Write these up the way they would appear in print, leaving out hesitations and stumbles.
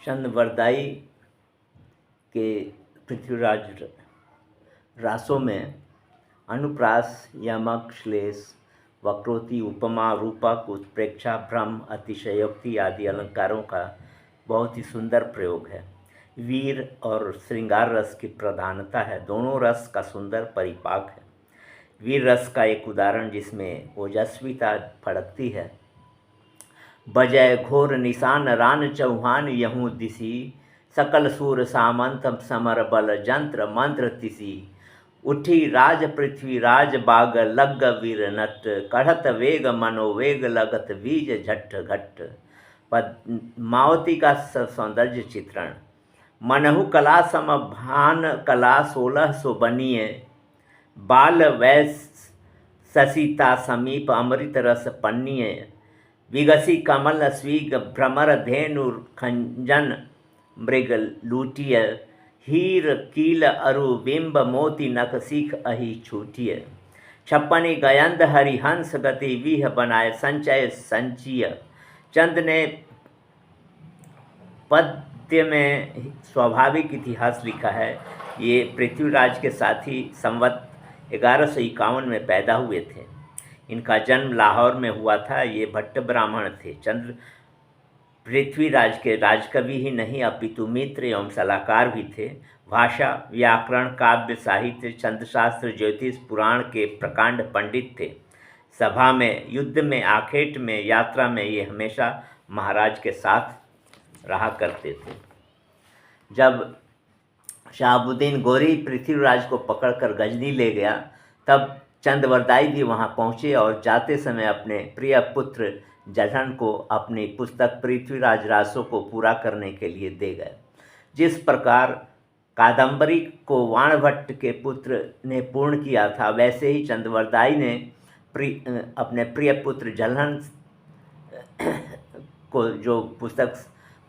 चंद्रवरदाई के पृथ्वीराज रासों में अनुप्रास, यमक, श्लेष, वक्रोक्ति, उपमा, रूपक, उत्प्रेक्षा, भ्रम, अतिशयोक्ति आदि अलंकारों का बहुत ही सुंदर प्रयोग है। वीर और श्रृंगार रस की प्रधानता है। दोनों रस का सुंदर परिपाक है। वीर रस का एक उदाहरण जिसमें ओजस्विता फड़कती है। बजय घोर निशान रान चौहान यहूँ दिसी, सकल सूर सामंत समर बल जंत्र मंत्र तिसी, उठी राज पृथ्वी राज बाग लग वीर नट, कढ़त वेग मनोवेग लगत बीज झट घट। पद्मावती का सौंदर्य चित्रण। मनहु कला सम भान कला 1600 बनिए, बाल वैस ससीता समीप अमृत रस पन्निए, विगसी कमल स्वीग भ्रमर धेनु खंजन मृग लूटिय, हीर कील अरु बिंब मोती नख सीख अहि छूटिय, छप्पनी गयंध हरिहंस गति विह बनाए संचय संचिय। चंद ने पद्य में स्वाभाविक इतिहास लिखा है। ये पृथ्वीराज के साथी संवत 1151 में पैदा हुए थे। इनका जन्म लाहौर में हुआ था। ये भट्ट ब्राह्मण थे। चंद्र पृथ्वीराज के राजकवि ही नहीं अपितु मित्र एवं सलाहकार भी थे। भाषा, व्याकरण, काव्य, साहित्य, छंदशास्त्र, ज्योतिष, पुराण के प्रकांड पंडित थे। सभा में, युद्ध में, आखेट में, यात्रा में ये हमेशा महाराज के साथ रहा करते थे। जब शहाबुद्दीन गोरी पृथ्वीराज को पकड़कर गजनी ले गया, तब चंद्रवरदाई भी वहां पहुंचे और जाते समय अपने प्रिय पुत्र जलहन को अपनी पुस्तक पृथ्वीराज रासों को पूरा करने के लिए दे गए। जिस प्रकार कादंबरी को वाणभट्ट के पुत्र ने पूर्ण किया था, वैसे ही चंद्रवरदाई ने अपने प्रिय पुत्र जलहन को जो पुस्तक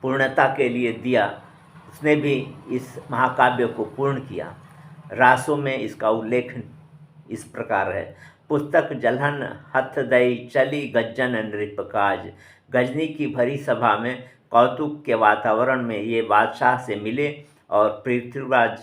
पूर्णता के लिए दिया, उसने भी इस महाकाव्य को पूर्ण किया। रासों में इसका उल्लेख इस प्रकार है। पुस्तक जलहन हथ दई चली गज्जन नृपकाज। गजनी की भरी सभा में कौतुक के वातावरण में ये बादशाह से मिले और पृथ्वीराज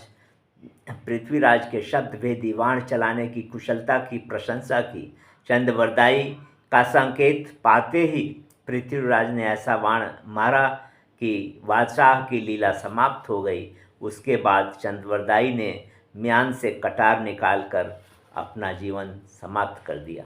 के शब्द भेदी वाण चलाने की कुशलता की प्रशंसा की। चंद्रवरदाई का संकेत पाते ही पृथ्वीराज ने ऐसा वाण मारा कि बादशाह की लीला समाप्त हो गई। उसके बाद चंद्रवरदाई ने म्यान से कटार निकालकर अपना जीवन समाप्त कर दिया।